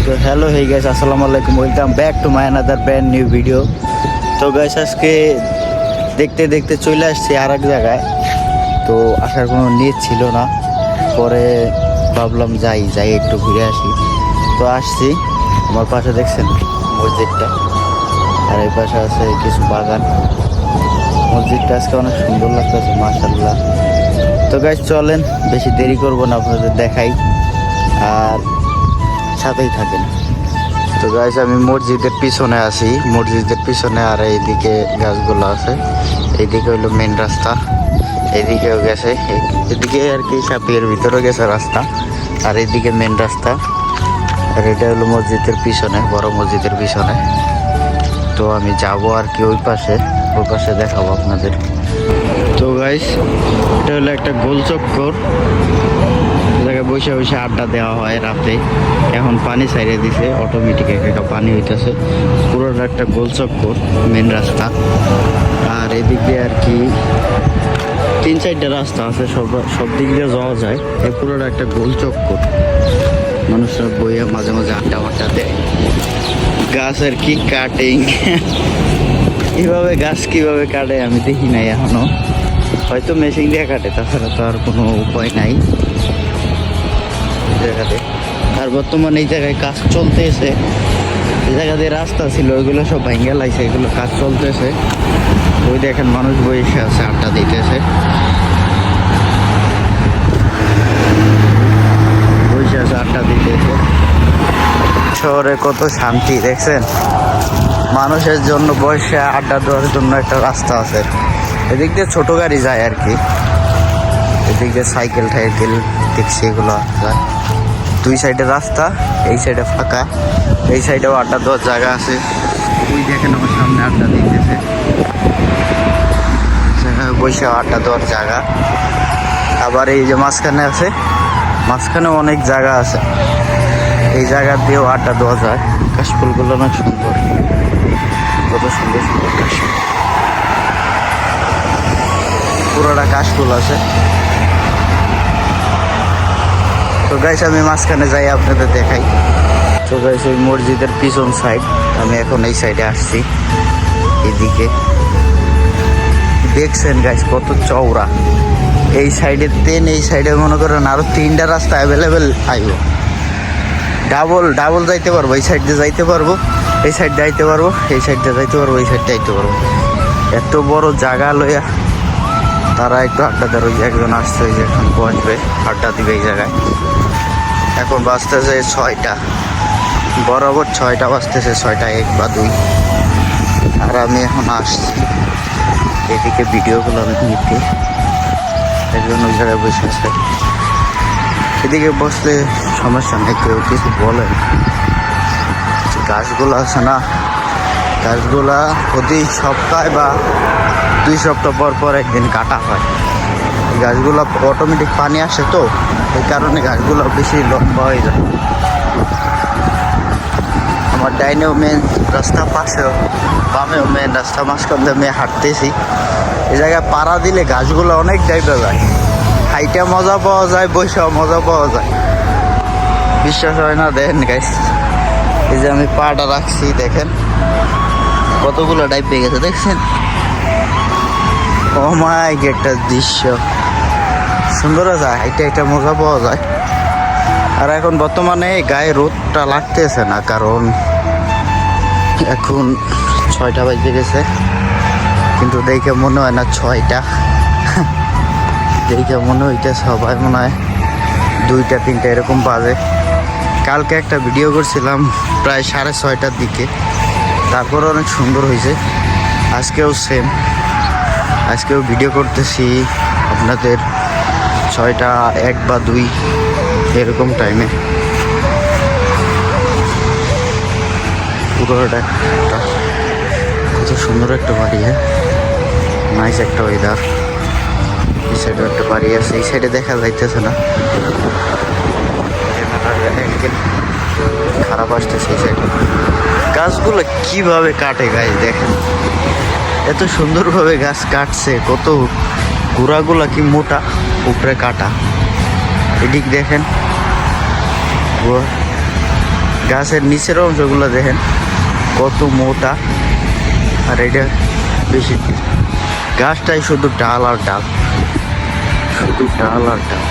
তো hello hey guys, আসসালামু আলাইকুম, welcome back to my another brand new video. তো গাইস আজকে দেখতে দেখতে চলে আসছি আর এক জায়গায়। তো আসার কোনো নিয়ত ছিল না, পরে ভাবলাম যাই একটু ঘুরে আসি। তো আসছি, আমার পাশে দেখছেন মসজিদটা, আর এই পাশে আছে কিছু বাগান। মসজিদটা আজকে অনেক সুন্দর লাগতেছে মাশাআল্লাহ। তো গাইস চলেন, বেশি দেরি করবো না, আপনাদের দেখাই আর সাথেই থাকেন। তো গাইস আমি মসজিদের পিছনে আছি, মসজিদের পিছনে, আর এইদিকে গাছগুলো আছে। এইদিকে হইলো মেন রাস্তা, এইদিকেও গেছে, এদিকে আর কি সাপিয়ের ভিতরে গেছে রাস্তা, আর এইদিকে মেন রাস্তা। আর এটা হলো মসজিদের পিছনে, বড় মসজিদের পিছনে। তো আমি যাব আর কি ওই পাশে দেখাবো আপনাদের। তো গাইস এটা হলো একটা গোল চক্কর, জায়গায় বসে বসে আড্ডা দেওয়া হয় রাতে। এখন পানি ছাইড়ে দিছে, অটোমেটিক একটা পানি হইতেছে। পুরোটা একটা গোল চক্কর, মেন রাস্তা। আর এদিক দিয়ে আর কি 3-4টা রাস্তা আছে, সব দিক দিয়ে যাওয়া যায়। এই পুরোটা একটা গোল চক্কর, মানুষরা বইয়া মাঝে মাঝে আড্ডা দেয়। গাছ আর কি কাটিং এইভাবে গাছ কিভাবে কাটে আমি দেখি নাই এখনো, হয়তো মেশিন দিয়ে কাটে, তাছাড়া তো আর কোনো উপায় নাই জায়গাতে। আর বর্তমানে এই জায়গায় কাজ চলতেছে, এই জায়গা দিয়ে রাস্তা ছিল ওইগুলো সব ভাঙ্গা লাগছে, এগুলো কাজ চলতেছে। ওই দেখেন মানুষ বসে আছে, আড্ডা দিতেছে, বসে আছে আড্ডা দিতেছে। শহরে কত শান্তি দেখছেন, মানুষের জন্য বসে আড্ডা দেওয়ার জন্য একটা রাস্তা আছে। এদিক দিয়ে ছোট গাড়ি যায় আর কি, এদিক দিয়ে সাইকেল টাইকেল দেখছি এগুলো যায়। দুই সাইডে রাস্তা, এই সাইডে ফাঁকা, এই সাইডেও আড্ডা দেওয়ার জায়গা আছে। ওই দেখেন আমার সামনে আড্ডা দিতেছে, বসে আড্ডা দেওয়ার জায়গা। আবার এই যে মাঝখানে আছে, মাঝখানেও অনেক জায়গা আছে, এই জায়গা দিয়েও আড্ডা দেওয়া যায়। কাশফুলগুলো অনেক সুন্দর, কত সুন্দর সুন্দর কাশফুল, পুরোটা কাশফুল আছে। তো গাইস আমি মাঝখানে যাই, আপনাদের দেখাই। তো গাইস ওই মসজিদের পিছন সাইড, আমি এখন এই সাইডে আসছি। এদিকে দেখছেন গাইস কত চওড়া, এই সাইডে এই সাইডে মনে করেন আরো 3টা রাস্তা অ্যাভেলেবেল আইব। ডাবল যাইতে পারবো, এই সাইড দিয়ে যাইতে পারবো, এই সাইড যাইতে পারবো, এই সাইড দিয়ে যাইতে পারবো, এই সাইড যাইতে পারবো। এত বড় জায়গা লইয়া তারা একটু আড্ডা দেয়। ওই যে একজন আসছে, ওই যে এখন বসবে, আড্ডা দিবে এই জায়গায়। এখন বাজতেছে 6টা, বরাবর 6টা বাজতেছে, 6টা 1 বা 2। আর আমি এখন আসছি এদিকে ভিডিওগুলো আমি নিতে। একজন ওই জায়গায় বসে আছে, এদিকে বসলে সমস্যা নেই, কেউ কিছু বলেন। গাছগুলো আছে না, গাছগুলা প্রতি সপ্তাহে বা 2 সপ্তাহ পর পর একদিন কাটা হয়। গাছগুলো অটোমেটিক পানি আসে, তো এই কারণে গাছগুলো বেশি লম্বা হয়ে যায়। আমার ডাইনেও মেন রাস্তা, পাশেও বামেও মেন রাস্তা, মাঝখান দিয়ে আমি হাঁটতেছি। এই জায়গায় পাড়া দিলে গাছগুলো অনেক ডাইবা যায়, হাইটা মজা পাওয়া যায়, বৈশাও মজা পাওয়া যায়। বিশ্বাস হয় না, দেখেন গাইস, এই যে আমি পাটা রাখছি, দেখেন কতগুলো ডাইব পেয়ে গেছে, দেখছেন? ও মাই, একটা দৃশ্য সুন্দর যায়, হাইটা একটা মজা পাওয়া যায়। আর এখন বর্তমানে গায়ে রোদটা লাগতেছে না, কারণ এখন 6টা বাজে গেছে, কিন্তু দেখে মনে হয় না 6টা, দেখে মনে হইতে সবাই মনে হয় 2টা 3টা এরকম বাজে। কালকে একটা ভিডিও করছিলাম প্রায় 6:30টার দিকে, তারপর অনেক সুন্দর হয়েছে। আজকেও সেম, আজকেও ভিডিও করতেছি আপনাদের 6টা 1 বা 2 এরকম টাইমে। পুরোটা কত সুন্দর একটা বাড়ি, নাইস একটা ওয়েদার। এই সাইডে একটা বাড়ি আছে, এই সাইডে দেখা যাইতেছে না, খারাপ আসতেছে। এই সাইডে গাছগুলো কিভাবে কাটে গাছ, দেখেন এত সুন্দরভাবে গাছ কাটছে, কত গোড়াগুলা কি মোটা, উপরে কাটা। এদিক দেখেন গাছের নিচের অংশগুলো দেখেন কত মোটা, আর এটা বেশি, গাছটাই শুধু ডাল আর ডাল, শুধু ডাল আর ডাল,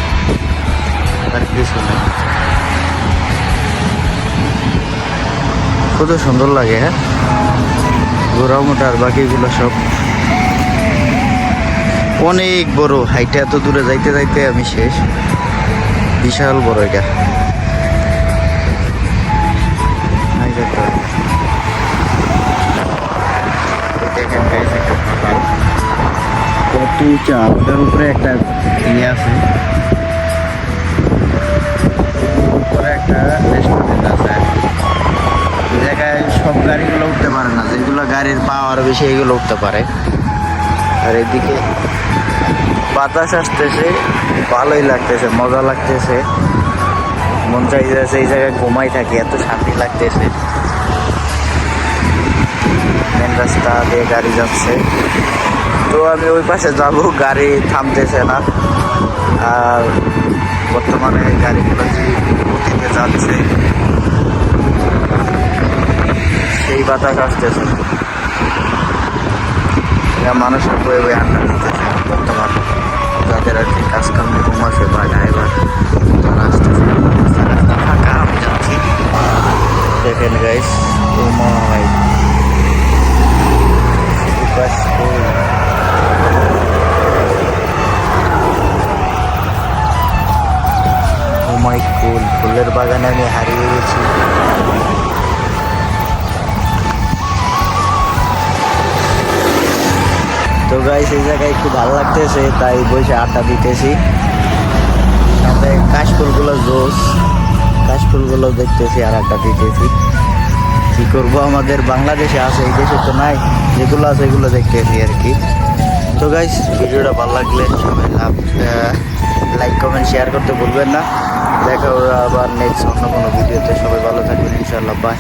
আর কিছু না। কত সুন্দর লাগে। হ্যাঁ, গোড়া মোটা আর বাকিগুলো সব অনেক বড়। হাইটে এত দূরে যাইতে যাইতে আমি শেষ, বিশাল বড় এটা। দেখেন guys, একটা পাহাড়। কত উঁচা, ওটার উপরে একটা ইয়ে আছে, উপরে একটা রেস্টুরেন্ট আছে। এই জায়গায় সব গাড়িগুলো উঠতে পারে না, যেগুলো গাড়ির পাওয়ার বেশি এগুলো উঠতে পারে। আর এদিকে বাতাস আসতেছে, ভালোই লাগতেছে, মজা লাগতেছে, মন চাইতেছে এই জায়গায় ঘুমাই থাকি, এত শান্তি লাগতেছে। মেন রাস্তা দিয়ে গাড়ি যাচ্ছে, তো আমি ওই পাশে যাব, গাড়ি থামতেছে না। আর বর্তমানে গাড়িগুলো যে গতিতে যাচ্ছে, সেই বাতাস আসতেছে, মানুষের বয়ে বয়ে আড্ডা দিতেছে। বর্তমান যাদের আর কি কাজকর্ম কম আছে বা ড্রাইভার, তারা আসতেছে, রাস্তা ফাঁকা, আমি যাচ্ছি। দেখেন গাইস, ও মাই কুল, ফুলের বাগানে আমি হারিয়ে গেছি। তো গাইস, এই জায়গায় একটু ভালো লাগতেছে, তাই বসে আড্ডা দিতেছি। সাথে কাশফুলগুলো জোস, কাশফুলগুলো দেখতেছি আর আড্ডা দিতেছি। কি করবো, আমাদের বাংলাদেশে আছে, এই দেশে তো নাই, যেগুলো আছে এগুলো দেখতেছি আর কি। তো গাইস, ভিডিওটা ভালো লাগলে সবাই লাইক কমেন্ট শেয়ার করতে ভুলবেন না। দেখা হবে আবার নেক্সট অন্য কোনো ভিডিওতে। সবাই ভালো থাকবেন, ইনশাআল্লাহ, বাই।